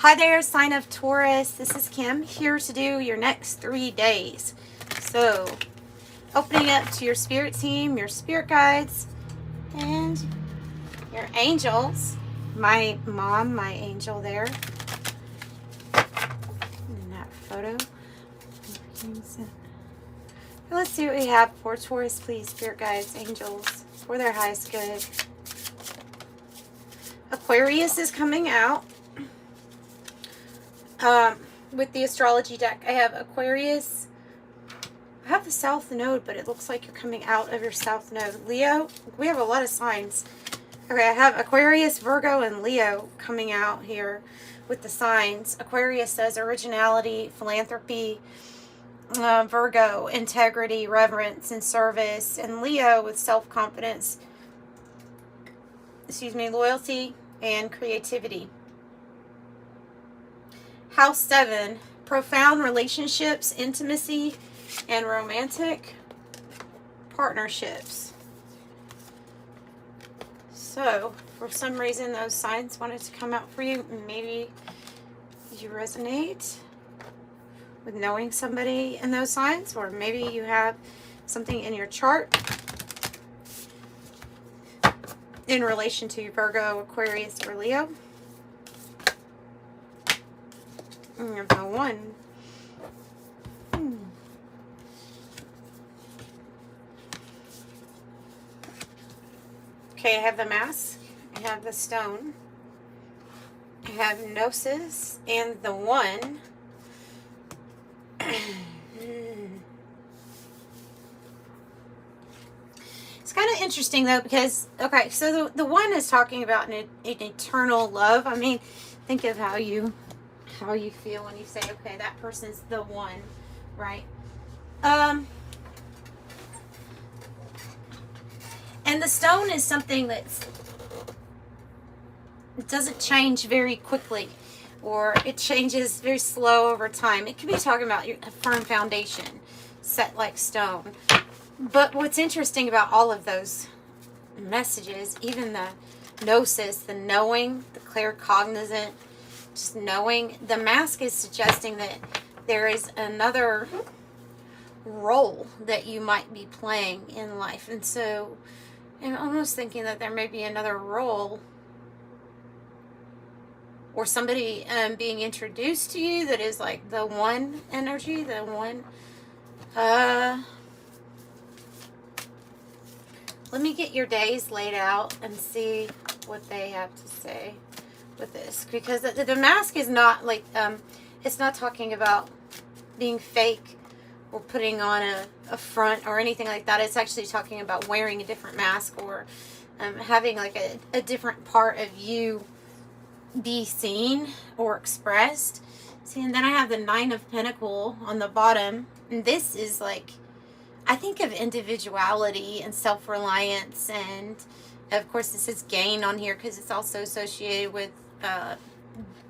Hi there, sign of Taurus. This is Kim here to do your next 3 days. So, opening up to your spirit team, your spirit guides, and your angels. My mom, my angel there. In that photo. Let's see what we have for Taurus, please. Spirit guides, angels, for their highest good. Aquarius is coming out. With the astrology deck, I have Aquarius. I have the South Node, but it looks like you're coming out of your South Node. Leo, we have a lot of signs. Okay, I have Aquarius, Virgo, and Leo coming out here with the signs. Aquarius says originality, philanthropy. Virgo, integrity, reverence, and service. And Leo with self-confidence. Loyalty and creativity. House 7, profound relationships, intimacy, and romantic partnerships. So, for some reason, those signs wanted to come out for you. Maybe you resonate with knowing somebody in those signs, or maybe you have something in your chart in relation to Virgo, Aquarius, or Leo. The one. Okay, I have the mask. I have the stone. I have gnosis and the one. It's kind of interesting though, because okay, so the one is talking about an eternal love. I mean, think of how you feel when you say, okay, that person's the one, right? And the stone is something it doesn't change very quickly, or it changes very slow over time. It could be talking about a firm foundation set like stone. But what's interesting about all of those messages, even the gnosis, the knowing, the claircognizant, just knowing, the mask is suggesting that there is another role that you might be playing in life. And so I'm almost thinking that there may be another role or somebody being introduced to you that is like the one energy, the one. Let me get your days laid out and see what they have to say with this, because the mask is not like it's not talking about being fake or putting on a front or anything like that. It's actually talking about wearing a different mask, or having like a different part of you be seen or expressed. See, and then I have the 9 of Pentacles on the bottom, and this is like, I think of individuality and self-reliance, and of course this is gain on here because it's also associated with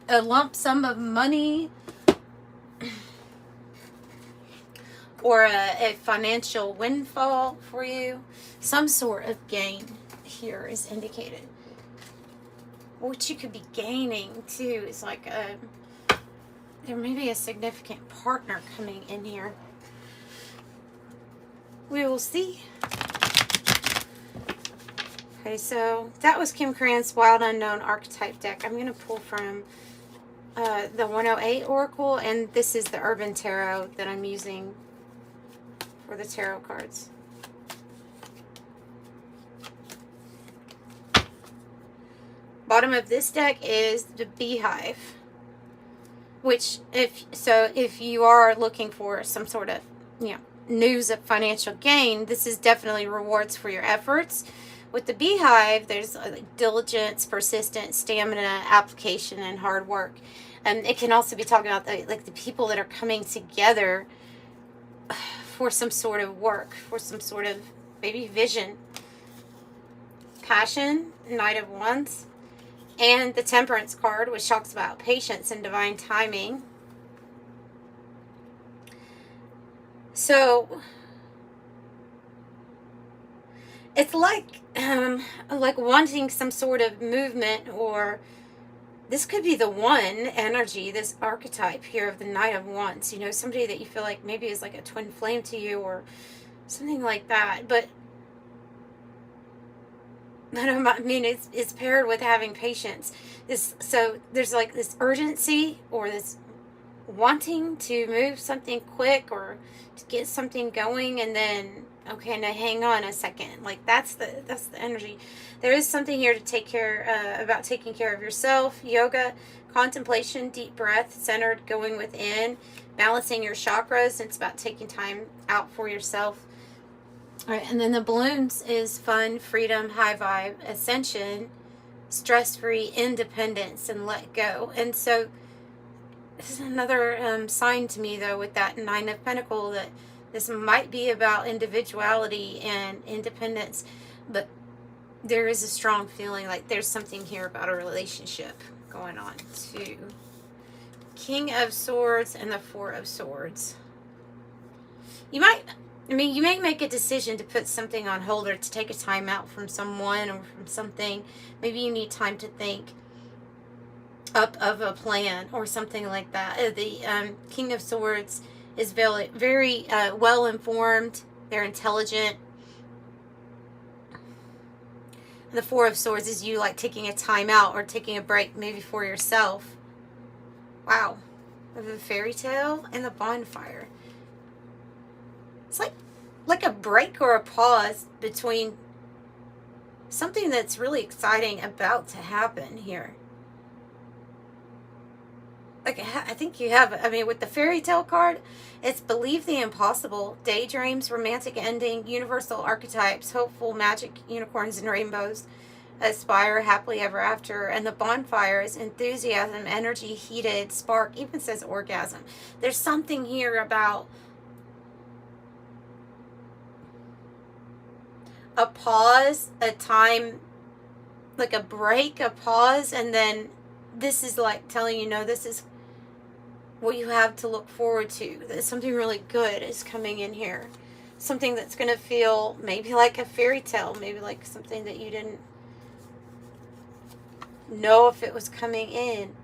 a lump sum of money or a financial windfall for you. Some sort of gain here is indicated. What you could be gaining too is like there may be a significant partner coming in here. We will see. Okay, so that was Kim Krans Wild Unknown Archetype deck. I'm going to pull from the 108 Oracle, and this is the Urban Tarot that I'm using for the tarot cards. Bottom of this deck is the Beehive, which if you are looking for some sort of news of financial gain, this is definitely rewards for your efforts. With the Beehive, there's diligence, persistence, stamina, application, and hard work. And it can also be talking about the people that are coming together for some sort of work, for some sort of maybe vision. Passion, Knight of Wands, and the Temperance card, which talks about patience and divine timing. So it's like wanting some sort of movement or this could be the one energy, this archetype here of the Knight of Wands. You know, somebody that you feel like maybe is like a twin flame to you or something like that. But I mean, it's paired with having patience. So there's like this urgency or this wanting to move something quick or to get something going, and then okay, now hang on a second. Like that's the energy. There is something here to take care about taking care of yourself. Yoga, contemplation, deep breath, centered, going within, balancing your chakras. It's about taking time out for yourself. All right, and then the balloons is fun, freedom, high vibe, ascension, stress-free, independence, and let go. And so this is another sign to me, though, with that Nine of Pentacles, that this might be about individuality and independence, but there is a strong feeling like there's something here about a relationship going on, too. King of Swords and the Four of Swords. You may make a decision to put something on hold or to take a time out from someone or from something. Maybe you need time to think up of a plan or something like that. The King of Swords is very, very well informed. They're intelligent. The Four of Swords is you like taking a time out or taking a break maybe for yourself. Wow. The fairy tale and the bonfire. It's like a break or a pause between something that's really exciting about to happen here. Like, I think you have, I mean, with the fairy tale card, it's believe the impossible, daydreams, romantic ending, universal archetypes, hopeful, magic, unicorns and rainbows, aspire, happily ever after, and the bonfire is enthusiasm, energy, heated, spark, even says orgasm. There's something here about a pause, a time, like a break, a pause, and then this is like telling you, no, this is what you have to look forward to. That something really good is coming in here. Something that's going to feel maybe like a fairy tale, maybe like something that you didn't know if it was coming in.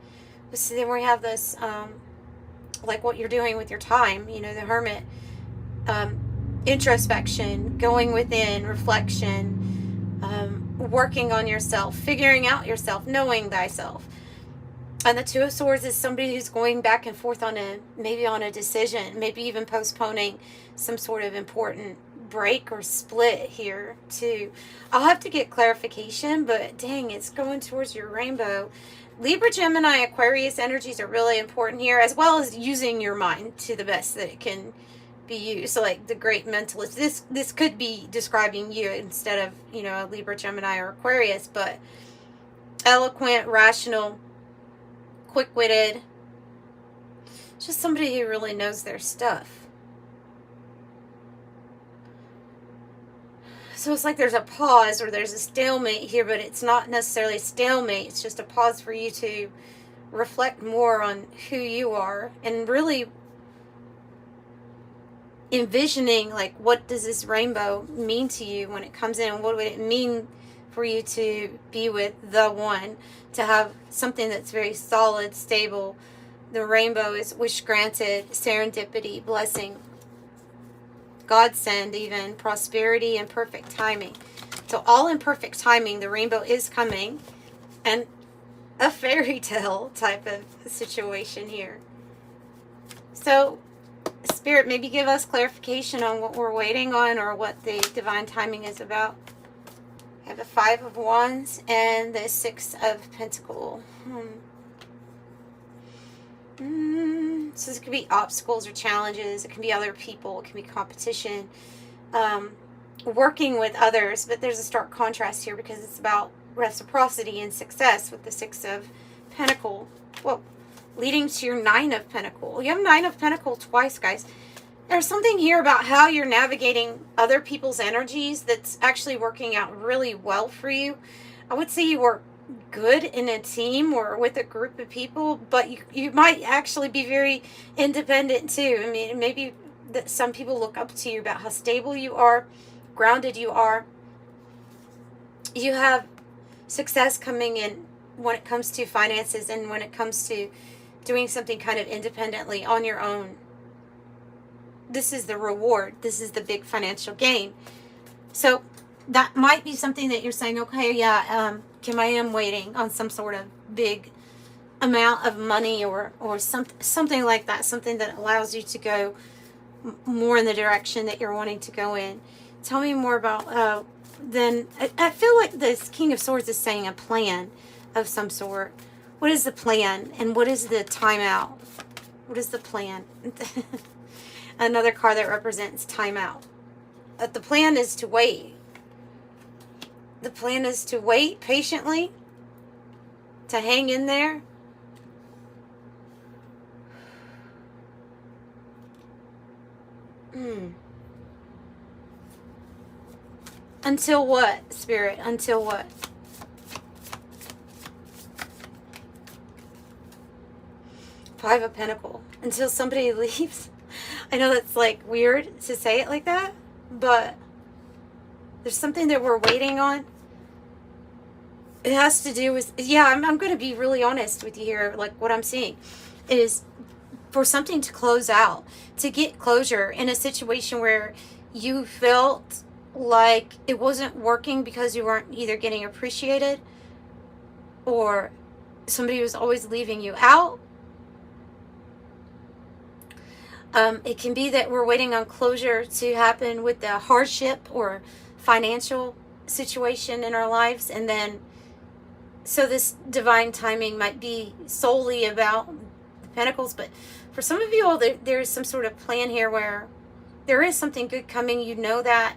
But see, then we have this, like what you're doing with your time, you know, the Hermit, introspection, going within, reflection, working on yourself, figuring out yourself, knowing thyself. And the Two of Swords is somebody who's going back and forth on maybe on a decision, maybe even postponing some sort of important break or split here too. I'll have to get clarification, but dang, it's going towards your rainbow. Libra, Gemini, Aquarius energies are really important here, as well as using your mind to the best that it can be used. So like the great mentalist, this could be describing you instead of, you know, a Libra, Gemini, or Aquarius, but eloquent, rational, quick-witted, just somebody who really knows their stuff. So it's like there's a pause or there's a stalemate here, but it's not necessarily a stalemate. It's just a pause for you to reflect more on who you are and really envisioning, like, what does this rainbow mean to you when it comes in? What would it mean for you to be with the one, to have something that's very solid, stable? The rainbow is wish granted, serendipity, blessing, godsend, even prosperity and perfect timing. So all in perfect timing, the rainbow is coming, and a fairy tale type of situation here. So Spirit, maybe give us clarification on what we're waiting on or what the divine timing is about. I have the Five of Wands and the Six of Pentacles. So this could be obstacles or challenges. It can be other people. It can be competition. Working with others. But there's a stark contrast here because it's about reciprocity and success with the Six of Pentacles. Whoa. Leading to your Nine of Pentacles. You have Nine of Pentacles twice, guys. There's something here about how you're navigating other people's energies that's actually working out really well for you. I would say you work good in a team or with a group of people, but you might actually be very independent too. I mean, maybe that some people look up to you about how stable you are, grounded you are. You have success coming in when it comes to finances and when it comes to doing something kind of independently on your own. This is the reward. This is the big financial gain. So that might be something that you're saying, okay, yeah, Kim, I am waiting on some sort of big amount of money or something like that, something that allows you to go more in the direction that you're wanting to go in. Tell me more about, then, I feel like this King of Swords is saying a plan of some sort. What is the plan and what is the timeout? What is the plan? Another card that represents timeout. The plan is to wait. The plan is to wait patiently, to hang in there. Until what, Spirit? Until what? Five of Pentacles. Until somebody leaves. I know that's like weird to say it like that, but there's something that we're waiting on. It has to do with, yeah, I'm going to be really honest with you here. Like what I'm seeing is for something to close out, to get closure in a situation where you felt like it wasn't working because you weren't either getting appreciated or somebody was always leaving you out. It can be that we're waiting on closure to happen with the hardship or financial situation in our lives. And then, so this divine timing might be solely about the Pentacles. But for some of you all, there's some sort of plan here where there is something good coming. You know that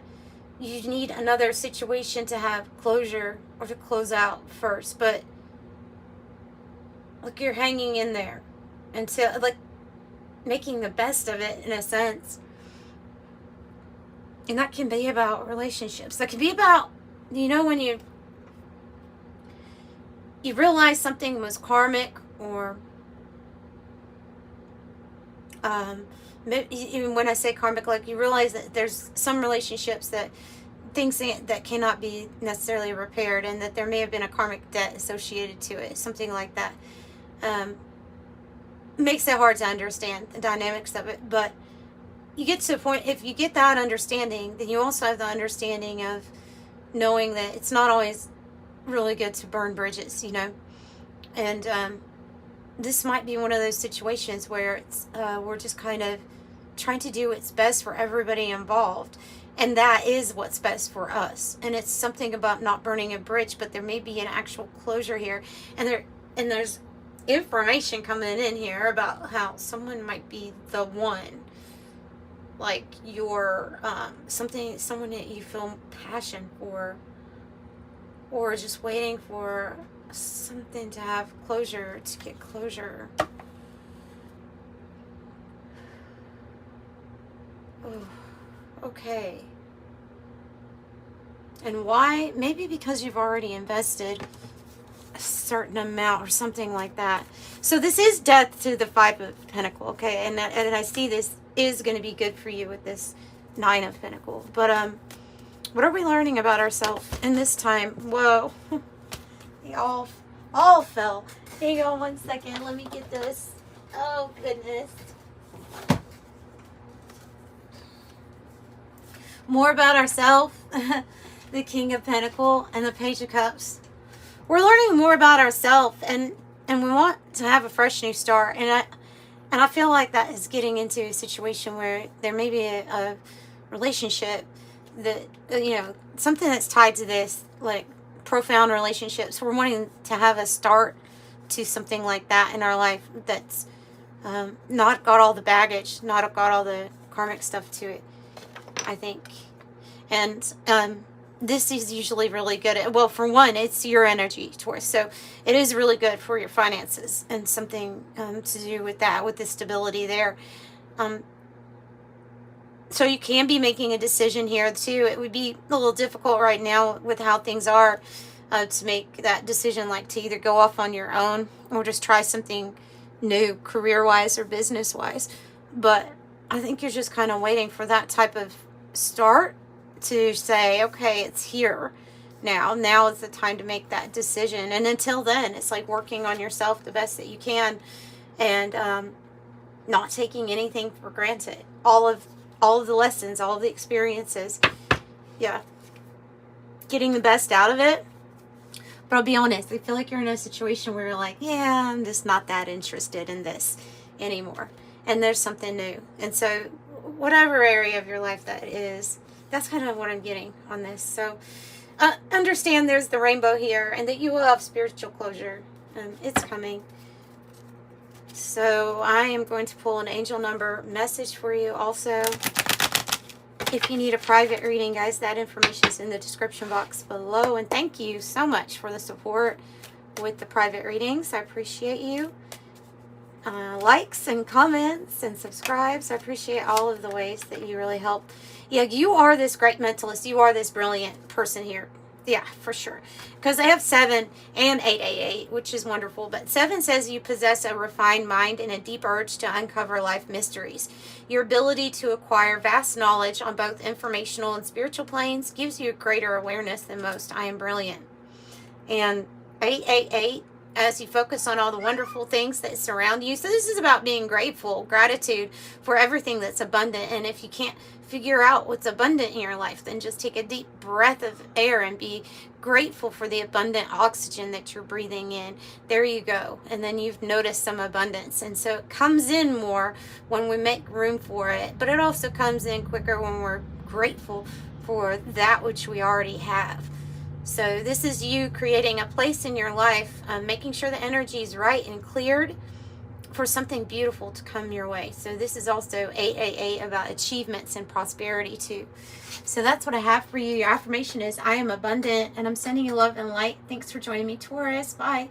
you need another situation to have closure or to close out first. But look, you're hanging in there until, like, making the best of it in a sense. And that can be about relationships. That can be about, you know, when you realize something was karmic, or even when I say karmic, like you realize that there's some relationships that things that cannot be necessarily repaired, and that there may have been a karmic debt associated to it, something like that. Makes it hard to understand the dynamics of it, but you get to a point, if you get that understanding, then you also have the understanding of knowing that it's not always really good to burn bridges, you know. And this might be one of those situations where it's we're just kind of trying to do what's best for everybody involved, and that is what's best for us. And it's something about not burning a bridge, but there may be an actual closure here, and there's information coming in here about how someone might be the one, like your someone that you feel passion for, or just waiting for something to have closure, to get closure. Oh, okay. And why? Maybe because you've already invested a certain amount or something like that. So this is death to the Five of Pentacles, okay? And I see this is going to be good for you with this Nine of Pentacles. But what are we learning about ourselves in this time? Whoa. They all fell. Hang on one second. Let me get this. Oh, goodness. More about ourselves. The King of Pentacles and the Page of Cups. We're learning more about ourselves, and we want to have a fresh new start. And I feel like that is getting into a situation where there may be a relationship that, you know, something that's tied to this, like profound relationships. We're wanting to have a start to something like that in our life that's not got all the baggage, not got all the karmic stuff to it, I think. And this is usually really good at, well, for one, it's your energy, Taurus. So it is really good for your finances and something to do with that, with the stability there. So you can be making a decision here too. It would be a little difficult right now with how things are to make that decision, like to either go off on your own or just try something new career-wise or business-wise. But I think you're just kind of waiting for that type of start to say, okay, it's here. Now is the time to make that decision. And until then, it's like working on yourself the best that you can, and not taking anything for granted. All of the lessons, all of the experiences. Yeah. Getting the best out of it. But I'll be honest, I feel like you're in a situation where you're like, yeah, I'm just not that interested in this anymore. And there's something new. And so whatever area of your life that is, that's kind of what I'm getting on this. So understand there's the rainbow here, and that you will have spiritual closure. It's coming. So I am going to pull an angel number message for you also. If you need a private reading, guys, that information is in the description box below. And thank you so much for the support with the private readings. I appreciate you. Likes and comments and subscribes. I appreciate all of the ways that you really help. Yeah, you are this great mentalist. You are this brilliant person here. Yeah, for sure. Because I have 7 and 888, which is wonderful. But 7 says you possess a refined mind and a deep urge to uncover life mysteries. Your ability to acquire vast knowledge on both informational and spiritual planes gives you a greater awareness than most. I am brilliant. And 888, as you focus on all the wonderful things that surround you. So this is about being grateful, gratitude for everything that's abundant. And if you can't figure out what's abundant in your life, then just take a deep breath of air and be grateful for the abundant oxygen that you're breathing in. There you go. And then you've noticed some abundance. And so it comes in more when we make room for it, but it also comes in quicker when we're grateful for that which we already have. So this is you creating a place in your life, making sure the energy is right and cleared for something beautiful to come your way. So this is also 888 about achievements and prosperity too. So that's what I have for you. Your affirmation is, I am abundant, and I'm sending you love and light. Thanks for joining me, Taurus. Bye.